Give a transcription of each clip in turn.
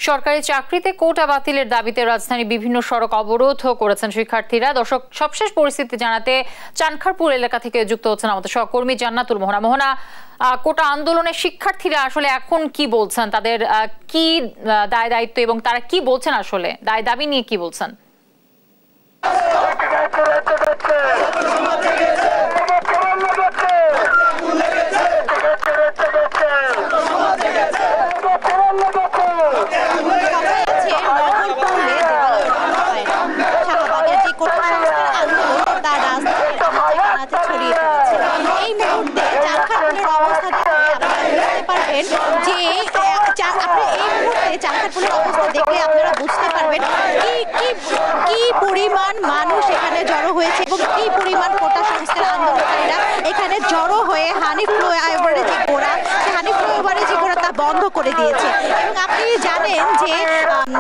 সরকারি চাকরিতে কোটা বাতিলের দাবিতে রাজধানীর বিভিন্ন সড়ক অবরোধ করেছেন শিক্ষার্থীরা। দর্শক, সবশেষ পরিস্থিতি জানাতে চানখারপুল এলাকা থেকে যুক্ত হচ্ছেন আমাদের সহকর্মী জান্নাতুল মোহনা। মোহনা, কোটা আন্দোলনের শিক্ষার্থীরা আসলে এখন কি বলছেন, তাদের কি দায় দায়িত্ব এবং তারা কি বলছেন, আসলে দায় দাবি নিয়ে কি বলছেন? দেখলে আপনারা বুঝতে পারবেন কি পরিমাণ মানুষ এখানে জড়ো হয়েছে এবং কি পরিমাণ কোটা সংস্কার আন্দোলনকারীরা এখানে জড়ো হয়ে হানিফ ফ্লাইওভারে যে গোড়া, সে হানিফ ফ্লাইওভারে যে গোড়া তা বন্ধ করে দিয়েছে। এবং আপনি জানেন যে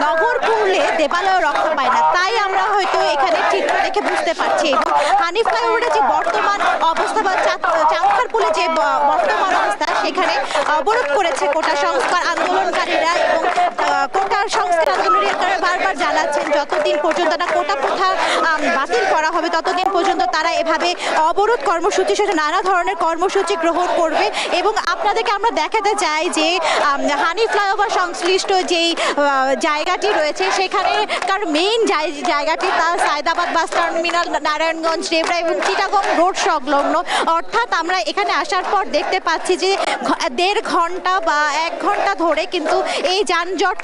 নগর পুরলে দেবালয় রক্ষা পায় না, তাই আমরা হয়তো এখানে চিত্র দেখে বুঝতে পারছি। এবং হানিফ ফ্লাইওভারে যে বর্তমান অবস্থা বা চানখারপুলে যে বর্তমান অবস্থা, সেখানে অবরোধ করেছে কোটা সংস্কার আন্দোলনকারীরা। এবং কোটা সংস্কার আন্দোলনকারীরা বারবার জানাচ্ছেন যতদিন পর্যন্ত না কোটা প্রথা বাতিল করা হবে ততদিন পর্যন্ত তারা এভাবে অবরোধ কর্মসূচি সাথে নানা ধরনের কর্মসূচি গ্রহণ করবে। এবং আপনাদেরকে আমরা দেখাতে চাই যে হানিফ ফ্লাইওভার সংশ্লিষ্ট যেই জায়গাটি রয়েছে সেখানেকার মেইন জায়গাটি তা সায়দাবাদ বাস টার্মিনাল, নারায়ণগঞ্জ, ডেবরা এবং চিটাগং রোড সংলগ্ন। অর্থাৎ আমরা এখানে আসার পর দেখতে পাচ্ছি যে 1.5 ঘন্টা বা 1 ঘন্টা ধরে কিন্তু এই যানজট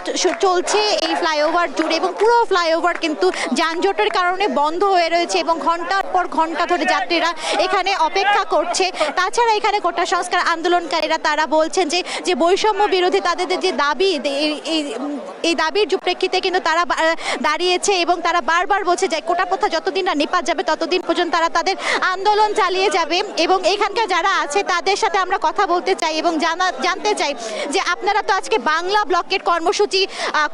চলছে এই ফ্লাইওভার জুড়ে। এবং পুরো ফ্লাইওভার কিন্তু যানজটের কারণে বন্ধ হয়ে রয়েছে এবং ঘন্টার পর ঘন্টা ধরে যাত্রীরা এখানে অপেক্ষা করছে। তাছাড়া এখানে কোটা সংস্কার আন্দোলনকারীরা তারা বলছেন যে বৈষম্য বিরোধী তাদের যে দাবি, এই দাবির প্রেক্ষিতে কিন্তু তারা দাঁড়িয়েছে এবং তারা বারবার বলছে যে কোটা প্রথা যতদিন না নিপাত যাবে ততদিন পর্যন্ত তারা তাদের আন্দোলন চালিয়ে যাবে। এবং এখানকার যারা আছে তাদের সাথে আমরা কথা বলতে চাই এবং জানতে চাই যে আপনারা তো আজকে বাংলা ব্লকের কর্মসূচি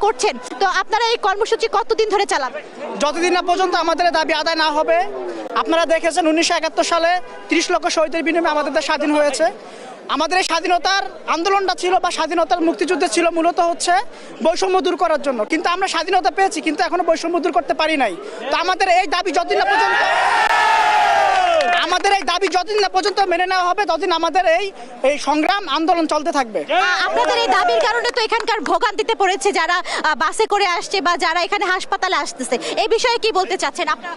করছেন, তো আপনারা এই কর্মসূচি কতদিন ধরে চালাবেন? যতদিন না পর্যন্ত আমাদের দাবি আদায় না হবে। আপনারা দেখেছেন 1971 সালে 30 লক্ষ শহীদের বিনিময়ে আমাদের দেশ স্বাধীন হয়েছে। আমাদের এই স্বাধীনতার আন্দোলনটা ছিল বা স্বাধীনতার মুক্তিযুদ্ধ ছিল মূলত হচ্ছে বৈষম্য দূর করার জন্য। কিন্তু আমরা স্বাধীনতা পেয়েছি কিন্তু এখনো বৈষম্য দূর করতে পারি নাই। তো আমাদের এই দাবি যতদিন না পর্যন্ত মেনে নেওয়া হবে ততদিন আমাদের এই সংগ্রাম আন্দোলন চলতে থাকবে। আপনাদের এই দাবির কারণে তো এখানকার ভোগান্তিতে পড়েছে যারা বাসে করে আসছে বা যারা এখানে হাসপাতালে আসতেছে, এই বিষয়ে কি বলতে চাচ্ছেন আপনারা?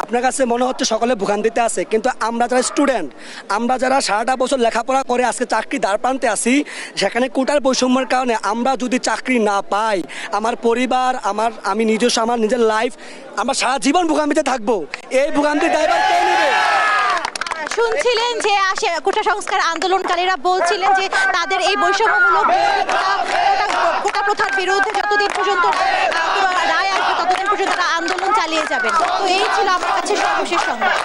আপনার কাছে মনে হচ্ছে সকলে ভোগান্তিতে আছে, কিন্তু আমরা যারা স্টুডেন্ট, আমরা যারা সারাটা বছর লেখাপড়া করে আজকে চাকরি দ্বার প্রান্তে আছি, সেখানে কোটার বৈষম্যের কারণে আমরা যদি চাকরি না পাই, আমার পরিবার, আমি নিজস্ব আমার নিজের লাইফ, আমরা সারা জীবন ভোগান্তিতে থাকবো। এই ভোগান্তির দায়ভার কে নেবে? শুনছিলেন যে কোটা সংস্কার আন্দোলনকারীরা বলছিলেন যে তাদের এই বৈষম্যমূলক কোটা প্রথার বিরুদ্ধে যতদিন পর্যন্ত রায় আসবে ততদিন পর্যন্ত তারা আন্দোলন চালিয়ে যাবেন। তো এই ছিল আমার কাছে সর্বশেষ সংবাদ।